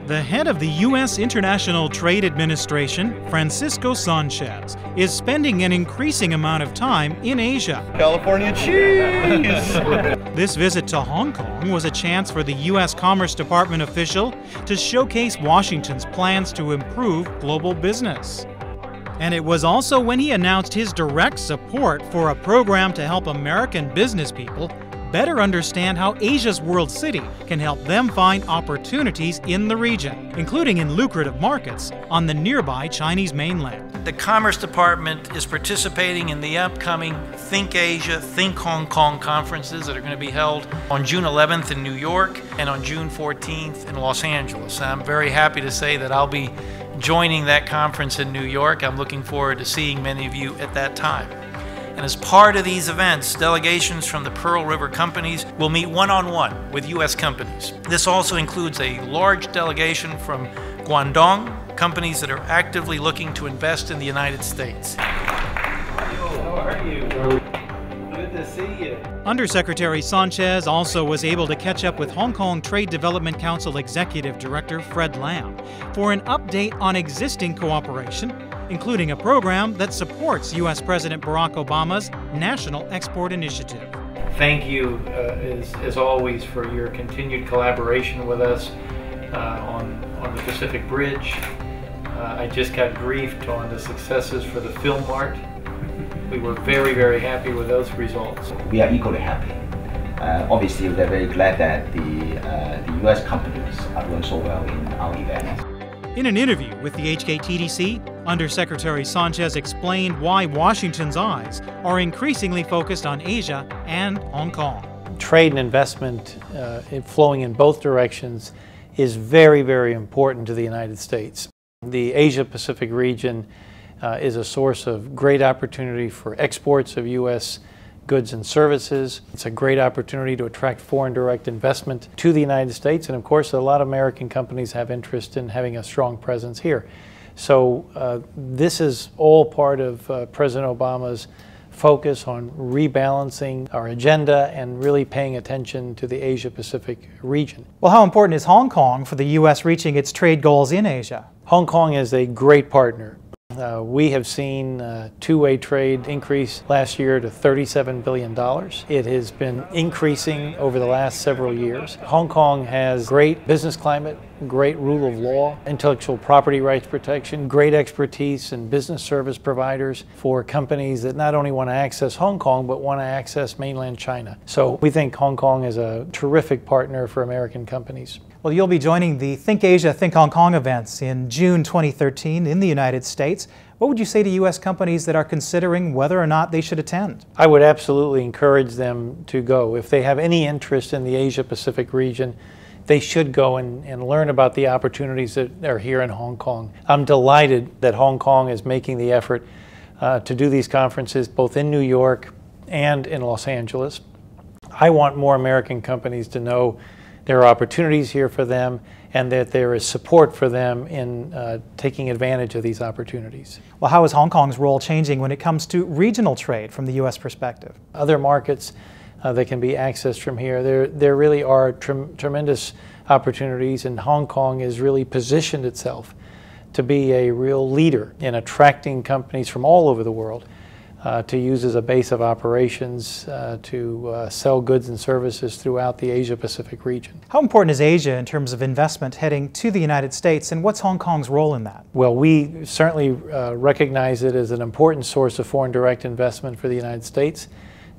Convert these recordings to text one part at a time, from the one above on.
The head of the U.S. International Trade Administration, Francisco Sánchez, is spending an increasing amount of time in Asia. California cheese! This visit to Hong Kong was a chance for the U.S. Commerce Department official to showcase Washington's plans to improve global business. And it was also when he announced his direct support for a program to help American business people better understand how Asia's World City can help them find opportunities in the region, including in lucrative markets on the nearby Chinese mainland. The Commerce Department is participating in the upcoming Think Asia, Think Hong Kong conferences that are going to be held on June 11th in New York and on June 14th in Los Angeles. I'm very happy to say that I'll be joining that conference in New York. I'm looking forward to seeing many of you at that time. And as part of these events, delegations from the Pearl River companies will meet one-on-one with U.S. companies. This also includes a large delegation from Guangdong, companies that are actively looking to invest in the United States. How are you? Good to see you. Undersecretary Sánchez also was able to catch up with Hong Kong Trade Development Council Executive Director Fred Lam for an update on existing cooperation, including a program that supports U.S. President Barack Obama's National Export Initiative. Thank you, as always, for your continued collaboration with us on the Pacific Bridge. I just got briefed on the successes for the Film Mart. We were very, very happy with those results. We are equally happy. Obviously, we're very glad that the U.S. companies are doing so well in our event. In an interview with the HKTDC, Undersecretary Sánchez explained why Washington's eyes are increasingly focused on Asia and Hong Kong. Trade and investment flowing in both directions is very, very important to the United States. The Asia-Pacific region is a source of great opportunity for exports of U.S. goods and services. It's a great opportunity to attract foreign direct investment to the United States, and of course a lot of American companies have interest in having a strong presence here. So this is all part of President Obama's focus on rebalancing our agenda and really paying attention to the Asia-Pacific region. Well, how important is Hong Kong for the U.S. reaching its trade goals in Asia? Hong Kong is a great partner. We have seen two-way trade increase last year to $37 billion. It has been increasing over the last several years. Hong Kong has great business climate, great rule of law, intellectual property rights protection, great expertise in business service providers for companies that not only want to access Hong Kong, but want to access mainland China. So we think Hong Kong is a terrific partner for American companies. Well, you'll be joining the Think Asia, Think Hong Kong events in June 2013 in the United States. What would you say to U.S. companies that are considering whether or not they should attend? I would absolutely encourage them to go. If they have any interest in the Asia-Pacific region, they should go and learn about the opportunities that are here in Hong Kong. I'm delighted that Hong Kong is making the effort to do these conferences both in New York and in Los Angeles. I want more American companies to know there are opportunities here for them and that there is support for them in taking advantage of these opportunities. Well, how is Hong Kong's role changing when it comes to regional trade from the U.S. perspective? Other markets that can be accessed from here, there really are tremendous opportunities, and Hong Kong has really positioned itself to be a real leader in attracting companies from all over the world to use as a base of operations to sell goods and services throughout the Asia-Pacific region. How important is Asia in terms of investment heading to the United States, and what's Hong Kong's role in that? Well, we certainly recognize it as an important source of foreign direct investment for the United States.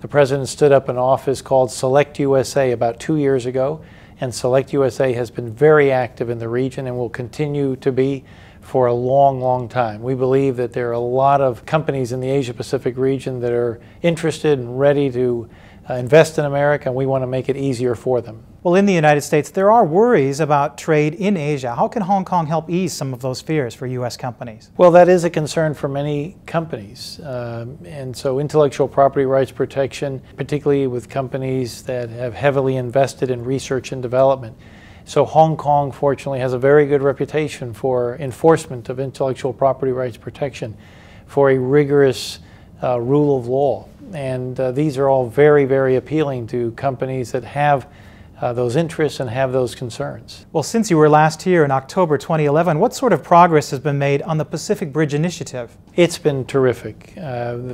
The President stood up an office called Select USA about 2 years ago, and Select USA has been very active in the region and will continue to be for a long, long time. We believe that there are a lot of companies in the Asia-Pacific region that are interested and ready to invest in America, and we want to make it easier for them. Well, in the United States, there are worries about trade in Asia. How can Hong Kong help ease some of those fears for U.S. companies? Well, that is a concern for many companies. And so intellectual property rights protection, particularly with companies that have heavily invested in research and development. So Hong Kong, fortunately, has a very good reputation for enforcement of intellectual property rights protection, for a rigorous rule of law. And these are all very, very appealing to companies that have those interests and have those concerns. Well, since you were last here in October 2011, what sort of progress has been made on the Pacific Bridge Initiative? It's been terrific.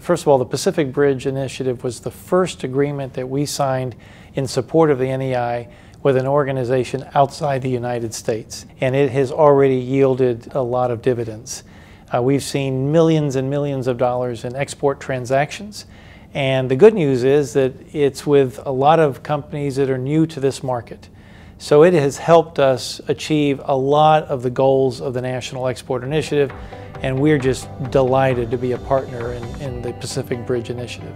First of all, the Pacific Bridge Initiative was the first agreement that we signed in support of the NEI with an organization outside the United States, and it has already yielded a lot of dividends. We've seen millions and millions of dollars in export transactions, and the good news is that it's with a lot of companies that are new to this market. So it has helped us achieve a lot of the goals of the National Export Initiative, and we're just delighted to be a partner in the Pacific Bridge Initiative.